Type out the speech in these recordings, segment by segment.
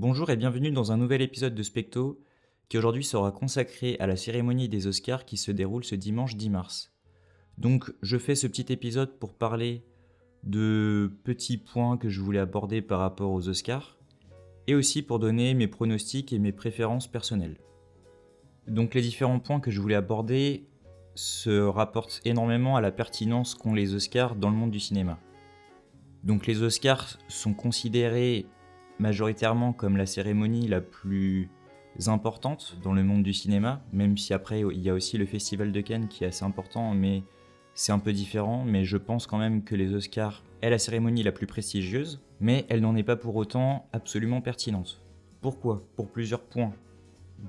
Bonjour et bienvenue dans un nouvel épisode de Specto qui aujourd'hui sera consacré à la cérémonie des Oscars qui se déroule ce dimanche 10 mars. Donc je fais ce petit épisode pour parler de petits points que je voulais aborder par rapport aux Oscars et aussi pour donner mes pronostics et mes préférences personnelles. Donc les différents points que je voulais aborder se rapportent énormément à la pertinence qu'ont les Oscars dans le monde du cinéma. Donc les Oscars sont considérés majoritairement comme la cérémonie la plus importante dans le monde du cinéma, même si après il y a aussi le Festival de Cannes qui est assez important, mais c'est un peu différent. Mais je pense quand même que les Oscars est la cérémonie la plus prestigieuse, mais elle n'en est pas pour autant absolument pertinente. Pourquoi ? Pour plusieurs points.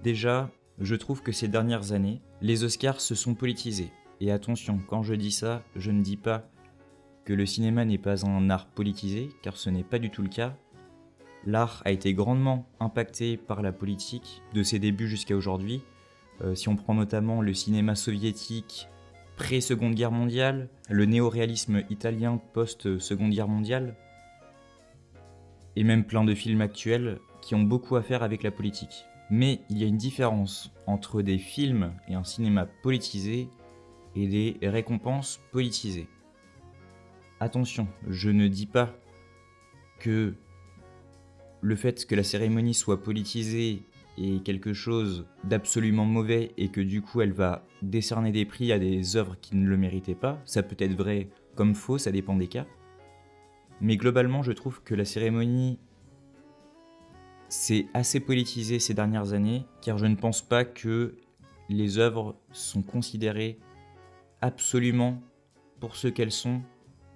Déjà, je trouve que ces dernières années, les Oscars se sont politisés. Et attention, quand je dis ça, je ne dis pas que le cinéma n'est pas un art politisé, car ce n'est pas du tout le cas. L'art a été grandement impacté par la politique, de ses débuts jusqu'à aujourd'hui. Si on prend notamment le cinéma soviétique pré-Seconde Guerre mondiale, le néo-réalisme italien post-Seconde Guerre mondiale, et même plein de films actuels qui ont beaucoup à faire avec la politique. Mais il y a une différence entre des films et un cinéma politisé et des récompenses politisées. Attention, je ne dis pas que le fait que la cérémonie soit politisée est quelque chose d'absolument mauvais et que du coup elle va décerner des prix à des œuvres qui ne le méritaient pas. Ça peut être vrai comme faux, ça dépend des cas. Mais globalement, je trouve que la cérémonie s'est assez politisée ces dernières années, car je ne pense pas que les œuvres sont considérées absolument pour ce qu'elles sont,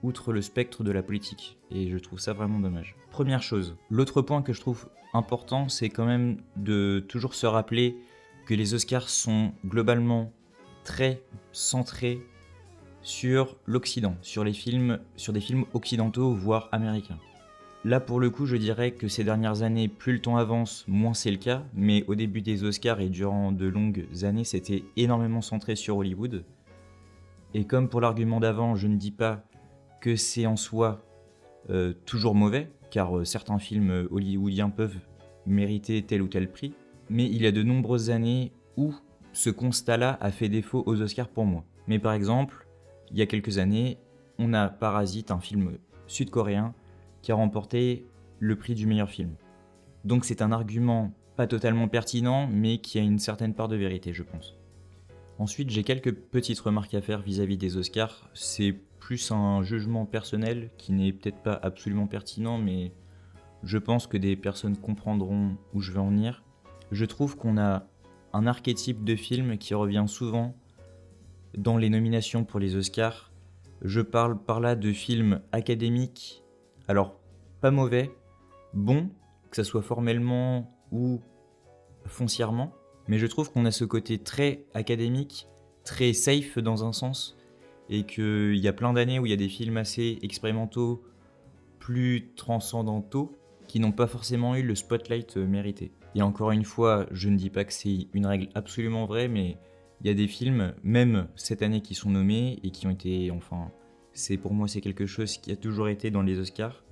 outre le spectre de la politique, et je trouve ça vraiment dommage. Première chose, l'autre point que je trouve important, c'est quand même de toujours se rappeler que les Oscars sont globalement très centrés sur l'Occident, sur des films occidentaux, voire américains. Là, pour le coup, je dirais que ces dernières années, plus le temps avance, moins c'est le cas, mais au début des Oscars et durant de longues années, c'était énormément centré sur Hollywood. Et comme pour l'argument d'avant, je ne dis pas que c'est en soi toujours mauvais, car certains films hollywoodiens peuvent mériter tel ou tel prix, mais il y a de nombreuses années où ce constat-là a fait défaut aux Oscars pour moi. Mais par exemple, il y a quelques années, on a Parasite, un film sud-coréen, qui a remporté le prix du meilleur film. Donc c'est un argument pas totalement pertinent, mais qui a une certaine part de vérité, je pense. Ensuite, j'ai quelques petites remarques à faire vis-à-vis des Oscars. C'est plus un jugement personnel qui n'est peut-être pas absolument pertinent, mais je pense que des personnes comprendront où je veux en venir. Je trouve qu'on a un archétype de film qui revient souvent dans les nominations pour les Oscars. Je parle par là de films académiques, alors pas mauvais, bons, que ce soit formellement ou foncièrement, mais je trouve qu'on a ce côté très académique, très safe dans un sens, et qu'il y a plein d'années où il y a des films assez expérimentaux, plus transcendantaux, qui n'ont pas forcément eu le spotlight mérité. Et encore une fois, je ne dis pas que c'est une règle absolument vraie, mais il y a des films, même cette année, qui sont nommés et qui ont été, enfin, pour moi c'est quelque chose qui a toujours été dans les Oscars.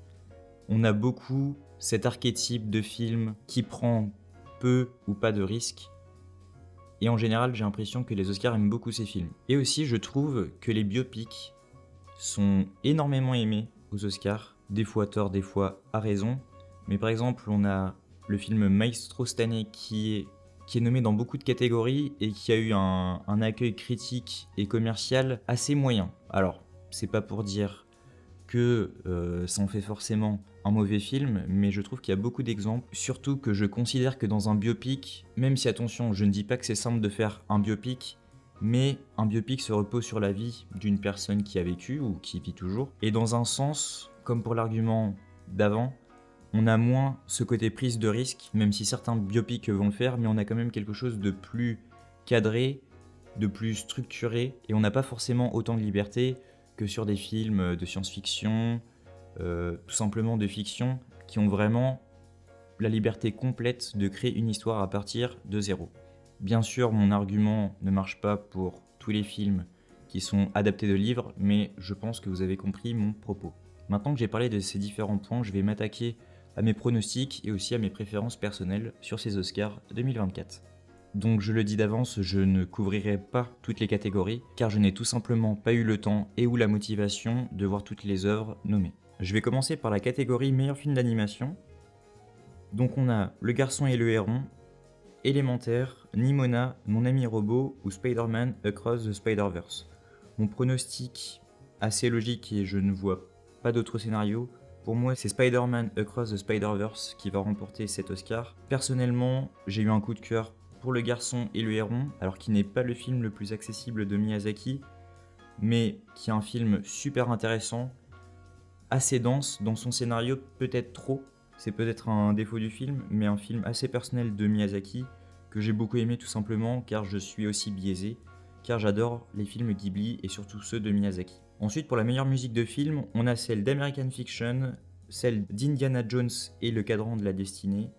On a beaucoup cet archétype de film qui prend peu ou pas de risques. Et en général, j'ai l'impression que les Oscars aiment beaucoup ces films. Et aussi, je trouve que les biopics sont énormément aimés aux Oscars, des fois à tort, des fois à raison. Mais par exemple, on a le film Maestro cette année qui est nommé dans beaucoup de catégories et qui a eu un accueil critique et commercial assez moyen. Alors, c'est pas pour dire que ça en fait forcément un mauvais film, mais je trouve qu'il y a beaucoup d'exemples, surtout que je considère que dans un biopic, même si attention, je ne dis pas que c'est simple de faire un biopic, mais un biopic se repose sur la vie d'une personne qui a vécu ou qui vit toujours, et dans un sens, comme pour l'argument d'avant, on a moins ce côté prise de risque, même si certains biopics vont le faire, mais on a quand même quelque chose de plus cadré, de plus structuré, et on n'a pas forcément autant de liberté que sur des films de science-fiction, tout simplement de fiction, qui ont vraiment la liberté complète de créer une histoire à partir de zéro. Bien sûr, mon argument ne marche pas pour tous les films qui sont adaptés de livres, mais je pense que vous avez compris mon propos. Maintenant que j'ai parlé de ces différents points, je vais m'attaquer à mes pronostics et aussi à mes préférences personnelles sur ces Oscars 2024. Donc je le dis d'avance, je ne couvrirai pas toutes les catégories, car je n'ai tout simplement pas eu le temps et ou la motivation de voir toutes les œuvres nommées. Je vais commencer par la catégorie meilleur film d'animation. Donc on a Le Garçon et le Héron, Élémentaire, Nimona, Mon ami robot ou Spider-Man Across the Spider-Verse. Mon pronostic assez logique et je ne vois pas d'autre scénario. Pour moi, c'est Spider-Man Across the Spider-Verse qui va remporter cet Oscar. Personnellement, j'ai eu un coup de cœur pour Le Garçon et le Héron, alors qu'il n'est pas le film le plus accessible de Miyazaki, mais qui est un film super intéressant, assez dense dans son scénario, peut-être trop. C'est peut-être un défaut du film, mais un film assez personnel de Miyazaki, que j'ai beaucoup aimé tout simplement, car je suis aussi biaisé, car j'adore les films Ghibli et surtout ceux de Miyazaki. Ensuite, pour la meilleure musique de film, on a celle d'American Fiction, celle d'Indiana Jones et le cadran de la destinée,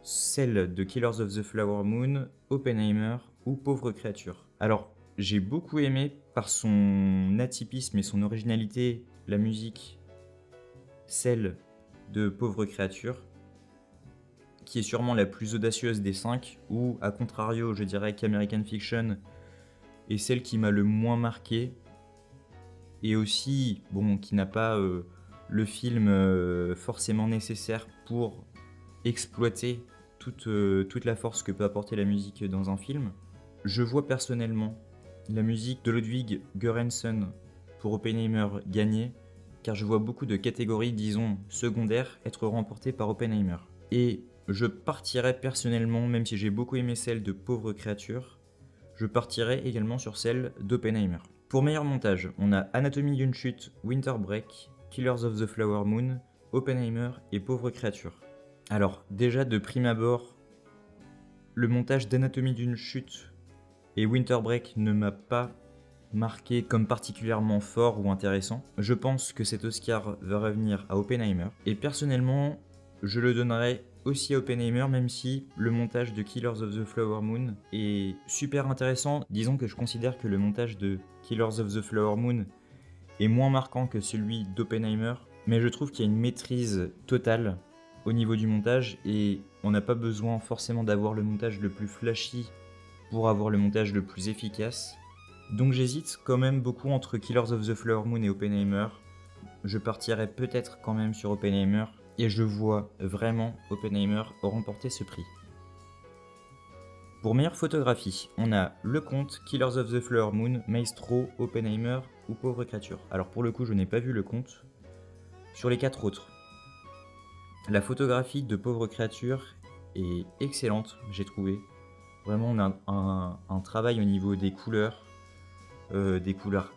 celle de Killers of the Flower Moon, Oppenheimer ou Pauvre créature. Alors, j'ai beaucoup aimé par son atypisme et son originalité la musique, celle de Pauvre créature, qui est sûrement la plus audacieuse des 5, ou à contrario, je dirais qu'American Fiction est celle qui m'a le moins marqué, et aussi, bon, qui n'a pas le film forcément nécessaire pour exploiter toute la force que peut apporter la musique dans un film. Je vois personnellement la musique de Ludwig Göransson pour Oppenheimer gagner, car je vois beaucoup de catégories, disons, secondaires être remportées par Oppenheimer. Et je partirais personnellement, même si j'ai beaucoup aimé celle de Pauvre créature, je partirais également sur celle d'Oppenheimer. Pour meilleur montage, on a Anatomie d'une chute, Winter Break, Killers of the Flower Moon, Oppenheimer et Pauvre créature. Alors, déjà de prime abord, le montage d'Anatomie d'une chute et Winter Break ne m'a pas marqué comme particulièrement fort ou intéressant. Je pense que cet Oscar va revenir à Oppenheimer. Et personnellement, je le donnerai aussi à Oppenheimer, même si le montage de Killers of the Flower Moon est super intéressant. Disons que je considère que le montage de Killers of the Flower Moon est moins marquant que celui d'Oppenheimer, mais je trouve qu'il y a une maîtrise totale au niveau du montage et on n'a pas besoin forcément d'avoir le montage le plus flashy pour avoir le montage le plus efficace. Donc j'hésite quand même beaucoup entre Killers of the Flower Moon et Oppenheimer. Je partirai peut-être quand même sur Oppenheimer et je vois vraiment Oppenheimer remporter ce prix. Pour meilleure photographie, on a Le Comte, Killers of the Flower Moon, Maestro, Oppenheimer ou Pauvre créature. Alors pour le coup, je n'ai pas vu Le Comte. Sur les 4 autres, la photographie de Pauvre créature est excellente, j'ai trouvé. Vraiment, on a un travail au niveau des couleurs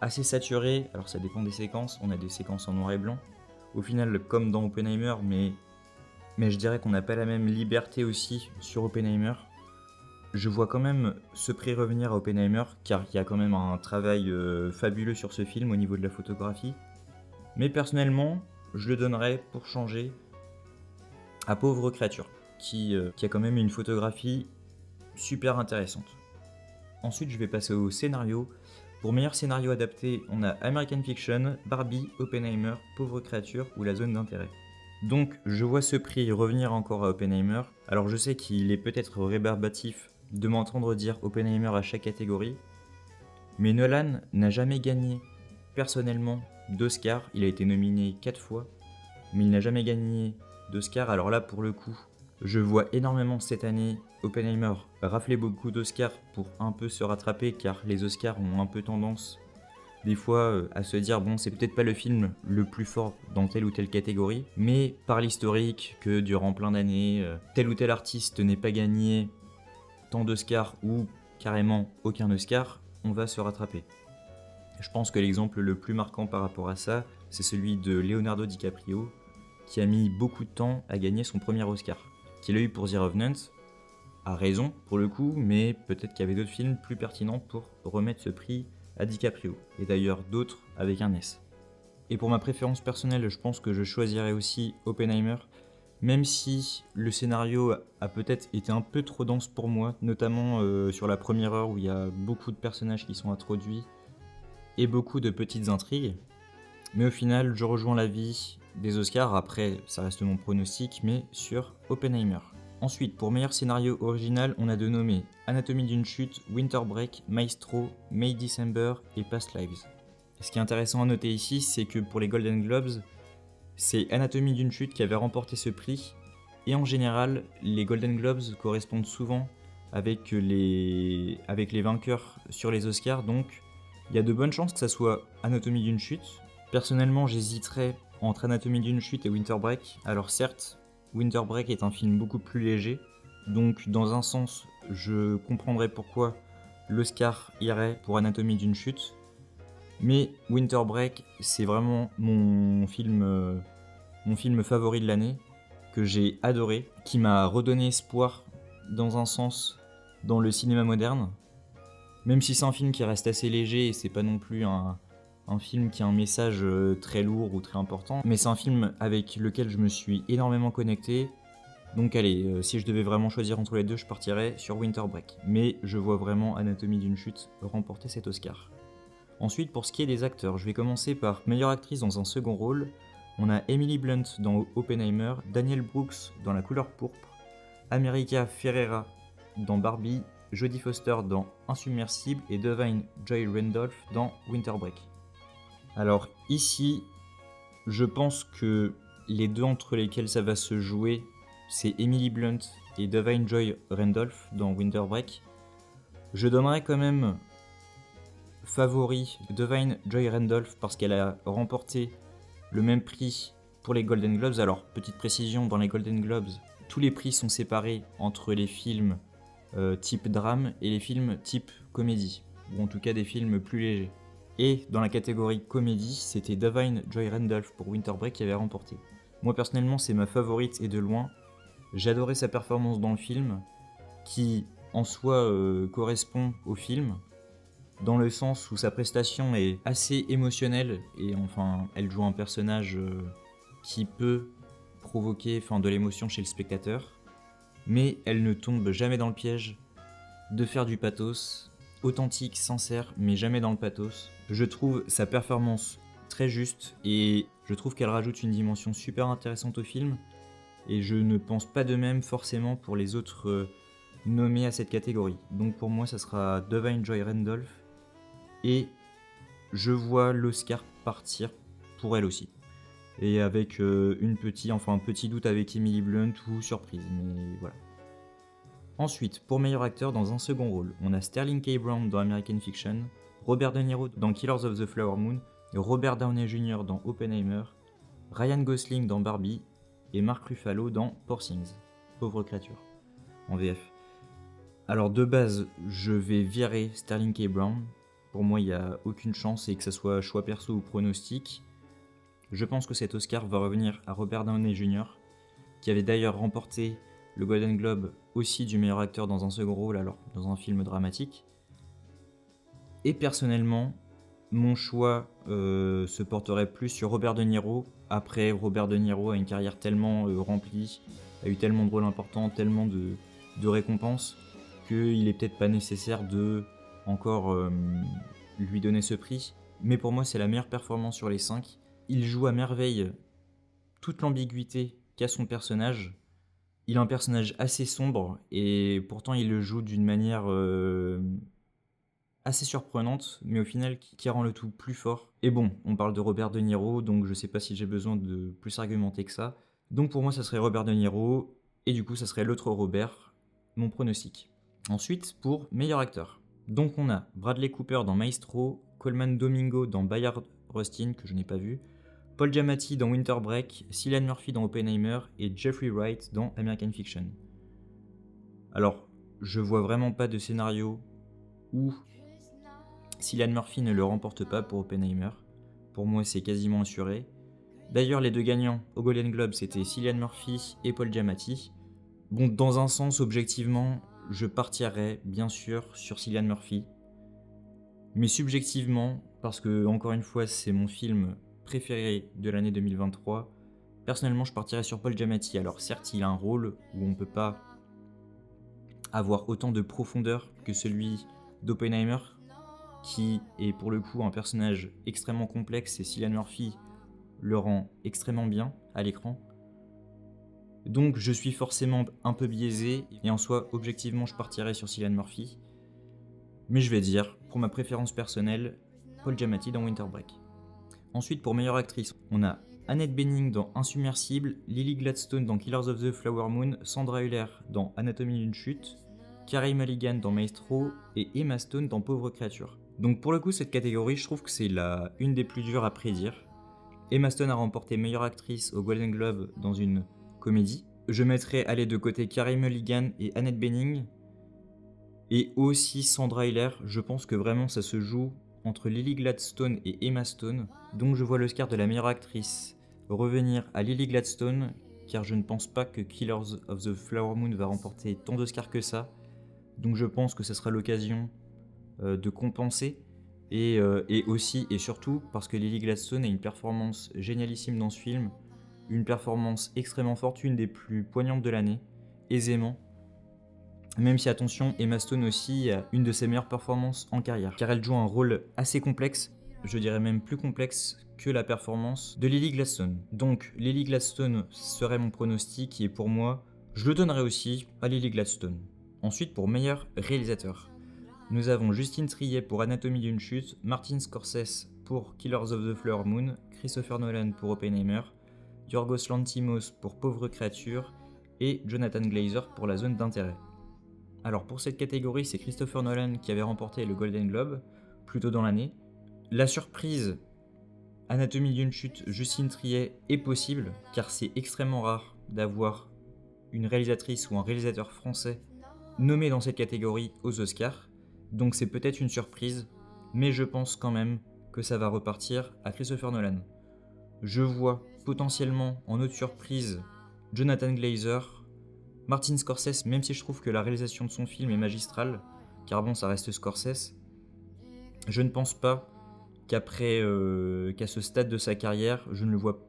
assez saturées. Alors ça dépend des séquences, on a des séquences en noir et blanc. Au final, comme dans Oppenheimer, mais je dirais qu'on n'a pas la même liberté aussi sur Oppenheimer. Je vois quand même ce prix revenir à Oppenheimer, car il y a quand même un travail fabuleux sur ce film au niveau de la photographie. Mais personnellement, je le donnerais pour changer à Pauvre créature, qui a quand même une photographie super intéressante. Ensuite, je vais passer au scénario. Pour meilleur scénario adapté, on a American Fiction, Barbie, Oppenheimer, Pauvre créature ou La zone d'intérêt. Donc, je vois ce prix revenir encore à Oppenheimer. Alors, je sais qu'il est peut-être rébarbatif de m'entendre dire Oppenheimer à chaque catégorie, mais Nolan n'a jamais gagné personnellement d'Oscar. Il a été nominé 4 fois, mais il n'a jamais gagné d'Oscar. Alors là, pour le coup, je vois énormément cette année Oppenheimer rafler beaucoup d'Oscars pour un peu se rattraper, car les Oscars ont un peu tendance des fois à se dire bon, c'est peut-être pas le film le plus fort dans telle ou telle catégorie, mais par l'historique que durant plein d'années, tel ou tel artiste n'ait pas gagné tant d'Oscars ou carrément aucun Oscar, on va se rattraper. Je pense que l'exemple le plus marquant par rapport à ça, c'est celui de Leonardo DiCaprio, qui a mis beaucoup de temps à gagner son premier Oscar, qu'il a eu pour The Revenant, à raison pour le coup, mais peut-être qu'il y avait d'autres films plus pertinents pour remettre ce prix à DiCaprio, et d'ailleurs d'autres avec un S. Et pour ma préférence personnelle, je pense que je choisirais aussi Oppenheimer, même si le scénario a peut-être été un peu trop dense pour moi, notamment sur la première heure où il y a beaucoup de personnages qui sont introduits et beaucoup de petites intrigues. Mais au final, je rejoins l'avis des Oscars. Après, ça reste mon pronostic, mais sur Oppenheimer. Ensuite, pour meilleur scénario original, on a de nommer Anatomie d'une chute, Winter Break, Maestro, May December et Past Lives. Et ce qui est intéressant à noter ici, c'est que pour les Golden Globes, c'est Anatomie d'une chute qui avait remporté ce prix. Et en général, les Golden Globes correspondent souvent avec les vainqueurs sur les Oscars, donc il y a de bonnes chances que ça soit Anatomie d'une chute. Personnellement, j'hésiterais entre Anatomie d'une chute et Winter Break. Alors certes, Winter Break est un film beaucoup plus léger, donc dans un sens, je comprendrais pourquoi l'Oscar irait pour Anatomie d'une chute, mais Winter Break, c'est vraiment mon film favori de l'année, que j'ai adoré, qui m'a redonné espoir dans un sens dans le cinéma moderne, même si c'est un film qui reste assez léger et c'est pas non plus un film qui a un message très lourd ou très important, mais c'est un film avec lequel je me suis énormément connecté. Donc allez, si je devais vraiment choisir entre les deux, je partirais sur Winter Break. Mais je vois vraiment Anatomie d'une chute remporter cet Oscar. Ensuite, pour ce qui est des acteurs, je vais commencer par meilleure actrice dans un second rôle. On a Emily Blunt dans Oppenheimer, Daniel Brooks dans La couleur pourpre, America Ferrera dans Barbie, Jodie Foster dans Insubmersible et Da'Vine Joy Randolph dans Winter Break. Alors ici, je pense que les deux entre lesquels ça va se jouer, c'est Emily Blunt et Da'Vine Joy Randolph dans Winter Break. Je donnerais quand même favori Da'Vine Joy Randolph parce qu'elle a remporté le même prix pour les Golden Globes. Alors, petite précision, dans les Golden Globes, tous les prix sont séparés entre les films type drame et les films type comédie, ou en tout cas des films plus légers. Et dans la catégorie comédie, c'était Da'Vine Joy Randolph pour Winter Break qui avait remporté. Moi personnellement, c'est ma favorite et de loin. J'adorais sa performance dans le film, qui en soi correspond au film, dans le sens où sa prestation est assez émotionnelle, et enfin, elle joue un personnage qui peut provoquer de l'émotion chez le spectateur, mais elle ne tombe jamais dans le piège de faire du pathos, authentique, sincère, mais jamais dans le pathos. Je trouve sa performance très juste, et je trouve qu'elle rajoute une dimension super intéressante au film, et je ne pense pas de même forcément pour les autres nommés à cette catégorie. Donc pour moi, ça sera Da'Vine Joy Randolph, et je vois l'Oscar partir pour elle aussi. Et avec un petit doute avec Emily Blunt ou surprise, mais voilà. Ensuite, pour meilleur acteur dans un second rôle, on a Sterling K. Brown dans American Fiction, Robert De Niro dans Killers of the Flower Moon, Robert Downey Jr. dans Oppenheimer, Ryan Gosling dans Barbie et Mark Ruffalo dans Poor Things, Pauvre créature, en VF. Alors de base, je vais virer Sterling K. Brown. Pour moi, il n'y a aucune chance, et que ce soit choix perso ou pronostic. Je pense que cet Oscar va revenir à Robert Downey Jr., qui avait d'ailleurs remporté le Golden Globe aussi du meilleur acteur dans un second rôle, alors dans un film dramatique. Et personnellement, mon choix se porterait plus sur Robert De Niro. Après, Robert De Niro a une carrière tellement remplie, a eu tellement de rôles importants, tellement de récompenses, qu'il est peut-être pas nécessaire de encore lui donner ce prix. Mais pour moi, c'est la meilleure performance sur les 5. Il joue à merveille toute l'ambiguïté qu'a son personnage. Il a un personnage assez sombre, et pourtant il le joue d'une manière assez surprenante, mais au final qui rend le tout plus fort. Et bon, on parle de Robert De Niro, donc je sais pas si j'ai besoin de plus argumenter que ça. Donc pour moi, ça serait Robert De Niro, et du coup, ça serait l'autre Robert, mon pronostic. Ensuite, pour meilleur acteur. Donc on a Bradley Cooper dans Maestro, Colman Domingo dans Bayard Rustin, que je n'ai pas vu, Paul Giamatti dans Winter Break, Cillian Murphy dans Oppenheimer et Jeffrey Wright dans American Fiction. Alors, je vois vraiment pas de scénario où Cillian Murphy ne le remporte pas pour Oppenheimer. Pour moi, c'est quasiment assuré. D'ailleurs, les deux gagnants au Golden Globe, c'était Cillian Murphy et Paul Giamatti. Bon, dans un sens, objectivement, je partirais bien sûr sur Cillian Murphy. Mais subjectivement, parce que, encore une fois, c'est mon film préféré de l'année 2023, personnellement, je partirais sur Paul Giamatti. Alors certes, il a un rôle où on ne peut pas avoir autant de profondeur que celui d'Oppenheimer, qui est pour le coup un personnage extrêmement complexe, et Cillian Murphy le rend extrêmement bien à l'écran. Donc je suis forcément un peu biaisé, et en soi, objectivement, je partirais sur Cillian Murphy. Mais je vais dire, pour ma préférence personnelle, Paul Giamatti dans Winter Break. Ensuite, pour meilleure actrice, on a Annette Bening dans Insubmersible, Lily Gladstone dans Killers of the Flower Moon, Sandra Hüller dans Anatomie d'une chute, Carey Mulligan dans Maestro et Emma Stone dans Pauvre créature. Donc pour le coup, cette catégorie, je trouve que c'est une des plus dures à prédire. Emma Stone a remporté meilleure actrice au Golden Globe dans une comédie. Je mettrai aller de côté Carey Mulligan et Annette Bening. Et aussi Sandra Hüller, je pense que vraiment ça se joue entre Lily Gladstone et Emma Stone. Donc je vois l'Oscar de la meilleure actrice revenir à Lily Gladstone, car je ne pense pas que Killers of the Flower Moon va remporter tant d'Oscars que ça. Donc je pense que ce sera l'occasion de compenser. Et aussi et surtout parce que Lily Gladstone a une performance génialissime dans ce film, une performance extrêmement forte, une des plus poignantes de l'année, aisément. Même si, attention, Emma Stone aussi a une de ses meilleures performances en carrière, car elle joue un rôle assez complexe, je dirais même plus complexe que la performance de Lily Gladstone. Donc Lily Gladstone serait mon pronostic, et pour moi, je le donnerais aussi à Lily Gladstone. Ensuite, pour meilleur réalisateur, nous avons Justine Triet pour Anatomie d'une chute, Martin Scorsese pour Killers of the Flower Moon, Christopher Nolan pour Oppenheimer, Yorgos Lanthimos pour Pauvre créature et Jonathan Glazer pour La zone d'intérêt. Alors pour cette catégorie, c'est Christopher Nolan qui avait remporté le Golden Globe plus tôt dans l'année. La surprise Anatomie d'une chute, Justine Triet est possible, car c'est extrêmement rare d'avoir une réalisatrice ou un réalisateur français nommé dans cette catégorie aux Oscars. Donc c'est peut-être une surprise, mais je pense quand même que ça va repartir à Christopher Nolan. Je vois potentiellement en autre surprise Jonathan Glazer, Martin Scorsese, même si je trouve que la réalisation de son film est magistrale, car bon, ça reste Scorsese, je ne pense pas qu'à ce stade de sa carrière, je ne le vois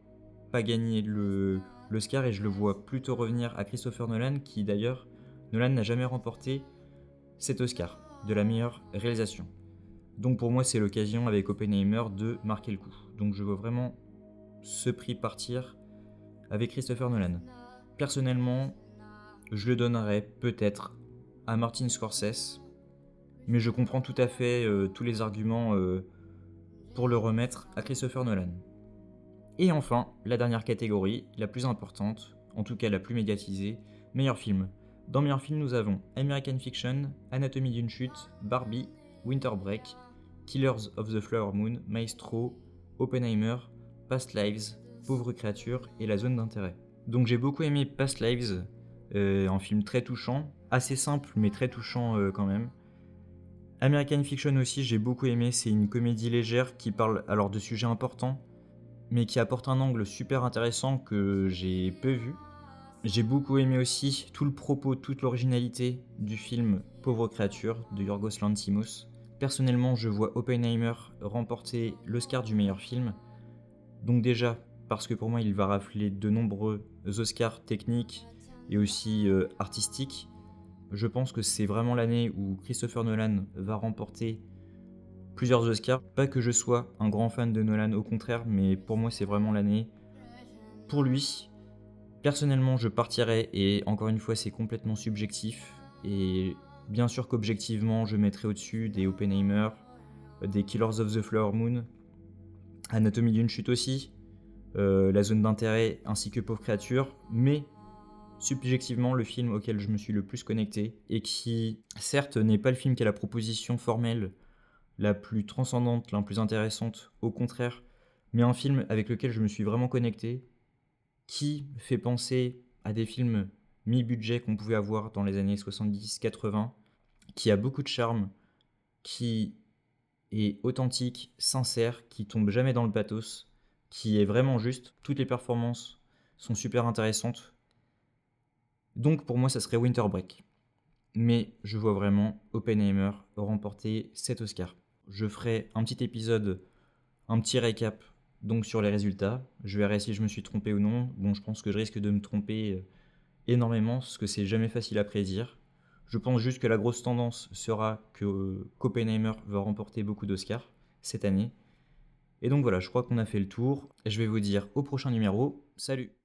pas gagner l'Oscar, et je le vois plutôt revenir à Christopher Nolan, qui d'ailleurs, Nolan n'a jamais remporté cet Oscar de la meilleure réalisation. Donc pour moi, c'est l'occasion avec Oppenheimer de marquer le coup. Donc je vois vraiment ce prix partir avec Christopher Nolan. Personnellement, je le donnerais peut-être à Martin Scorsese, mais je comprends tout à fait tous les arguments pour le remettre à Christopher Nolan. Et enfin, la dernière catégorie, la plus importante, en tout cas la plus médiatisée, meilleur film. Dans meilleur film, nous avons American Fiction, Anatomie d'une chute, Barbie, Winter Break, Killers of the Flower Moon, Maestro, Oppenheimer, Past Lives, Pauvre créature et La zone d'intérêt. Donc j'ai beaucoup aimé Past Lives, un film très touchant, assez simple mais très touchant quand même. American Fiction aussi, j'ai beaucoup aimé, c'est une comédie légère qui parle alors de sujets importants, mais qui apporte un angle super intéressant que j'ai peu vu. J'ai beaucoup aimé aussi tout le propos, toute l'originalité du film Pauvre créature de Yorgos Lanthimos. Personnellement, je vois Oppenheimer remporter l'Oscar du meilleur film. Donc déjà, parce que pour moi, il va rafler de nombreux Oscars techniques et aussi artistiques. Je pense que c'est vraiment l'année où Christopher Nolan va remporter plusieurs Oscars. Pas que je sois un grand fan de Nolan, au contraire, mais pour moi, c'est vraiment l'année pour lui. Personnellement, je partirais, et encore une fois, c'est complètement subjectif. Et bien sûr qu'objectivement, je mettrais au-dessus des Oppenheimer, des Killers of the Flower Moon, Anatomie d'une chute aussi, La zone d'intérêt ainsi que Pauvre créature, mais subjectivement, le film auquel je me suis le plus connecté, et qui, certes, n'est pas le film qui a la proposition formelle la plus transcendante, la plus intéressante, au contraire, mais un film avec lequel je me suis vraiment connecté, qui fait penser à des films mi-budget qu'on pouvait avoir dans les années 70-80, qui a beaucoup de charme, qui est authentique, sincère, qui tombe jamais dans le pathos, qui est vraiment juste. Toutes les performances sont super intéressantes. Donc pour moi, ça serait Winter Break. Mais je vois vraiment Oppenheimer remporter cet Oscar. Je ferai un petit épisode, un petit récap donc sur les résultats. Je verrai si je me suis trompé ou non. Bon, je pense que je risque de me tromper énormément, parce que c'est jamais facile à prédire. Je pense juste que la grosse tendance sera qu'Oppenheimer va remporter beaucoup d'Oscars cette année. Et donc voilà, je crois qu'on a fait le tour. Je vais vous dire au prochain numéro. Salut!